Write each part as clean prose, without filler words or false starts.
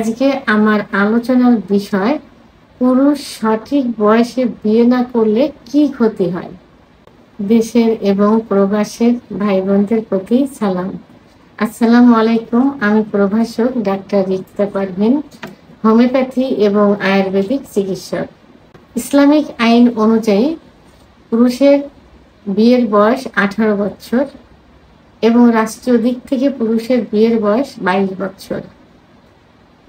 আজকে আমার আলোচনার বিষয় পুরুষ সঠিক বয়সে বিয়ে না করলে কি ক্ষতি হয়। দেশের এবং প্রবাসের ভাই বোনদের প্রতি সালাম। আসসালামু আলাইকুম। আমি প্রভাষক ডাক্তার রিক্তা পারভিন, হোমিওপ্যাথি এবং আয়ুর্বেদিক চিকিৎসক। ইসলামিক আইন অনুযায়ী পুরুষের বিয়ের বয়স 18 বছর এবং রাষ্ট্রীয় দিক থেকে পুরুষের বিয়ের বয়স 22 বছর।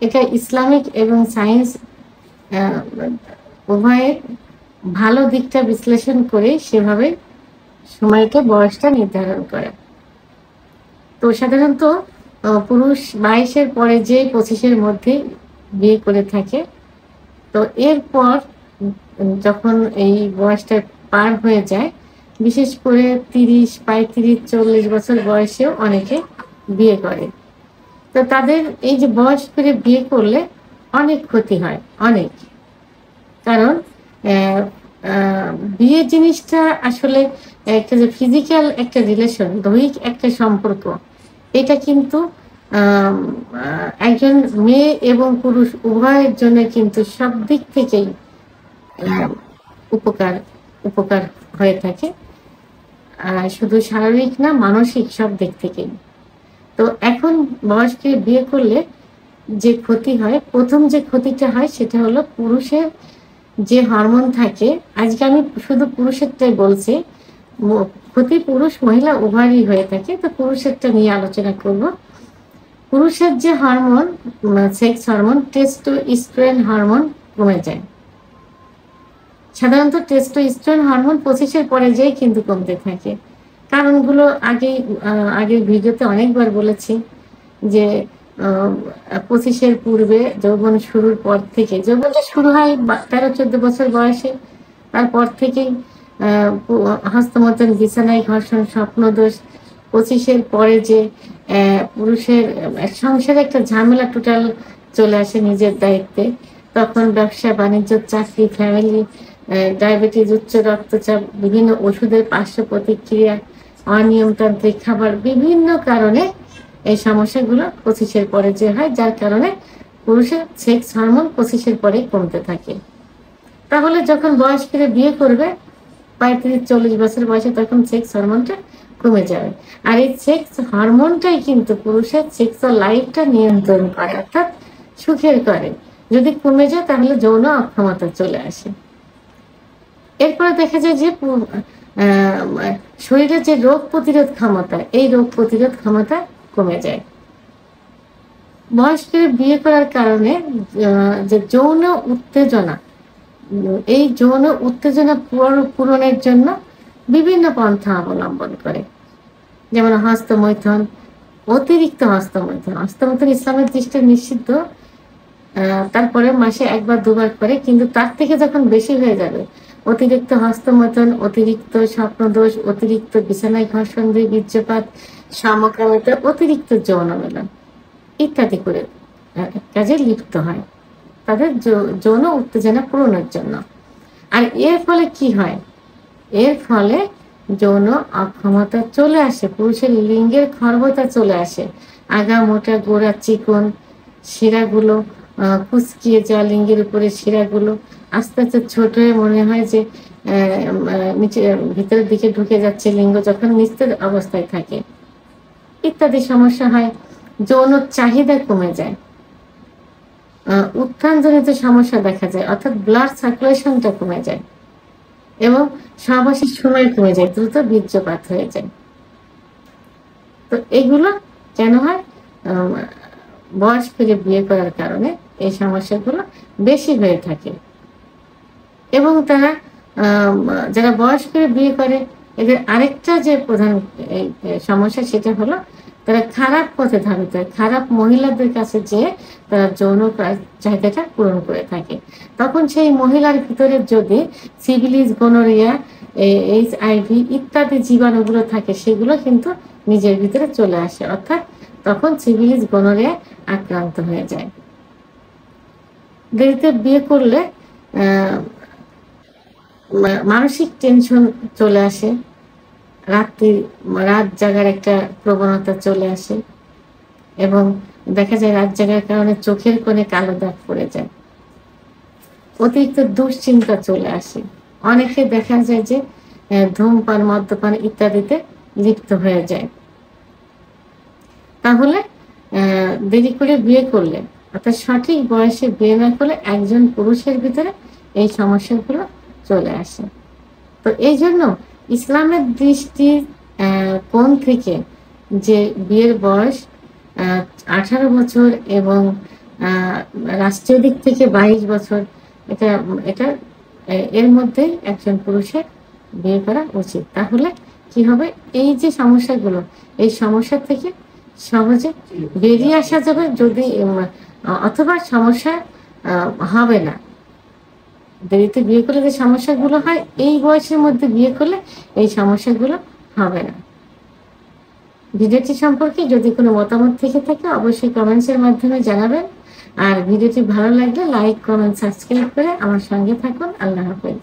এটা ইসলামিক এবং সায়েন্স উভয়ের ভালো দিকটা বিশ্লেষণ করে সেভাবে সময়টা বয়সটা নির্ধারণ করে। তো সাধারণত পুরুষ 22-এর পরে যে 25-এর মধ্যে বিয়ে করে থাকে। তো এরপর যখন এই বয়সটা পার হয়ে যায়, বিশেষ করে 30, 35, 40 বছর বয়সেও অনেকে বিয়ে করে। তো তাদের এই যে বয়স করে বিয়ে করলে অনেক ক্ষতি হয়, অনেক। কারণ বিয়ে জিনিসটা আসলে একটা যে ফিজিক্যাল একটা রিলেশন, দৈহিক একটা সম্পর্ক, এটা কিন্তু একজন মেয়ে এবং পুরুষ উভয়ের জন্য কিন্তু সব দিক থেকেই উপকার হয়ে থাকে। শুধু শারীরিক না, মানসিক সব দিক থেকেই। তো এখন বয়সকে বিয়ে করলে যে ক্ষতি হয়, প্রথম যে ক্ষতিটা হয় সেটা হলো পুরুষের যে হরমোন থাকে। আজকে আমি শুধু পুরুষেরটাই বলছি, ক্ষতি পুরুষ মহিলা উভয়ই হয়ে থাকে। তো পুরুষেরটা নিয়ে আলোচনা করব। পুরুষের যে hormone, sex hormone, testosterone hormone কমে যায়। সাধারণত টেস্টোস্টেরন হরমোন 25-এর পরে যেই কিন্তু কমতে থাকে। কারণগুলো আগের ভিডিওতে অনেকবার বলেছি যে 25-এর পূর্বে যৌবন শুরুর পর থেকে, যৌবনটা শুরু হয় 13-14 বছর বয়সে, তারপর থেকেই হস্তমৈথুন, বিছানায় ঘর্ষণ, স্বপ্নদোষ। 25-এর পরে যে পুরুষের সংসারে একটা ঝামেলা টোটাল চলে আসে নিজের দায়িত্বে, তখন ব্যবসা বাণিজ্য, চাকরি, ফ্যামিলি, ডায়াবেটিস, উচ্চ রক্তচাপ, বিভিন্ন ওষুধের পার্শ্ব প্রতিক্রিয়া, অনিয়মতান্ত্রিক খাবার, বিভিন্ন কারণে এই সমস্যাগুলো 25-এর পরে যে হয়, যার কারণে পুরুষের সেক্স হরমোন 25-এর পরে কমতে থাকে। তাহলে যখন বয়স করে বিয়ে করবে 35-40 বছর বয়সে, তখন সেক্স হরমোনটা কমে যাবে। আর এই সেক্স হরমোনটাই কিন্তু পুরুষের সেক্সুয়াল লাইফটা নিয়ন্ত্রণ করে, অর্থাৎ সুখের করে। যদি কমে যায় তাহলে যৌন অক্ষমতা চলে আসে। এরপরে দেখা যায় যে শরীরের যে রোগ প্রতিরোধ ক্ষমতা, এই রোগ প্রতিরোধ ক্ষমতা কমে যায়। বয়স্ক বিয়ে করার কারণে যে যৌন উত্তেজনা, এই যৌন উত্তেজনা পূরণের জন্য বিভিন্ন পন্থা অবলম্বন করে। যেমন হস্তমৈথুন, অতিরিক্ত হস্তমৈথুন ইসলামের দৃষ্টিতে নিষিদ্ধ। তারপরে মাসে 1-2 বার করে, কিন্তু তার থেকে যখন বেশি হয়ে যাবে, অতিরিক্ত হস্তমৈথুন, অতিরিক্ত স্বপ্নদোষ, অতিরিক্ত বিছানায় ঘর্ষণ, বীর্যপাত, সমকামিতা, অতিরিক্ত যৌন মিলন ইত্যাদি করে কাজে লিপ্ত হয় তাদের যৌন উত্তেজনা পূরণের জন্য। আর এর ফলে কি হয়? এর ফলে যৌন অক্ষমতা চলে আসে, পুরুষের লিঙ্গের খর্বতা চলে আসে, আগা মোটা, গোড়া চিকন, শিরাগুলো কুচকিয়ে যাওয়া, লিঙ্গের উপরে শিরাগুলো আস্তে আস্তে ছোট হয়ে মনে হয় যে নিচে ভিতরের দিকে ঢুকে যাচ্ছে লিঙ্গ যখন নিস্তেজ অবস্থায় থাকে, ইত্যাদি সমস্যা হয়। যৌন চাহিদা কমে যায়, উত্থানজনিত সমস্যা দেখা যায়, অর্থাৎ ব্লাড সার্কুলেশনটা কমে যায় এবং সহবাসের সময় কমে যায়, দ্রুত বীর্যপাত হয়ে যায়। তো এগুলো কেন হয়? বয়স করে বিয়ে করার কারণে এই সমস্যাগুলো বেশি হয়ে থাকে। এবং তারা যারা বয়স করে বিয়ে করে, এদের আরেকটা যে প্রধান সমস্যা, সেটা হলো তারা খারাপ পথে ধাবিত হয়, খারাপ মহিলাদের কাছে যেয়ে তারা যৌন চাহিদাটা পূরণ করে থাকে। তখন সেই মহিলার ভিতরে যদি সিফিলিস, গনোরিয়া, HIV ইত্যাদি জীবাণুগুলো থাকে, সেগুলো কিন্তু নিজের ভিতরে চলে আসে, অর্থাৎ তখন সিফিলিস, গনোরিয়া আক্রান্ত হয়ে যায়। দেরিতে বিয়ে করলে মানসিক টেনশন চলে আসে, রাত জাগার একটা প্রবণতা চলে আসে এবং দেখা যায় রাত জাগার কারণে চোখের কোণে কালো দাগ পড়ে যায়, অতিরিক্ত দুশ্চিন্তা চলে আসে। অনেকে দেখা যায় যে ধূমপান, মদ্যপান ইত্যাদিতে লিপ্ত হয়ে যায়। তাহলে দেরি করে বিয়ে করলে, অর্থাৎ সঠিক বয়সে বিয়ে না করলে একজন পুরুষের ভিতরে এই সমস্যাগুলো চলে আসে। তো এই জন্য ইসলামের দৃষ্টির কোণ থেকে যে বিয়ের বয়স 18 বছর এবং রাষ্ট্রীয় দিক থেকে 22 বছর, এটা এটা এর মধ্যেই একজন পুরুষের বিয়ে করা উচিত। তাহলে কি হবে, এই যে সমস্যাগুলো, এই সমস্যা থেকে সহজে বেরিয়ে আসা যাবে। যদি অথবা সমস্যা হবে না, দেরিতে বিয়ে করলে যে সমস্যাগুলো হয়, এই বয়সের মধ্যে বিয়ে করলে এই সমস্যাগুলো হবে না। ভিডিওটি সম্পর্কে যদি কোনো মতামত থেকে থাকে অবশ্যই কমেন্টসের মাধ্যমে জানাবেন। আর ভিডিওটি ভালো লাগলে লাইক, কমেন্ট, সাবস্ক্রাইব করে আমার সঙ্গে থাকুন। আল্লাহ হাফেজ।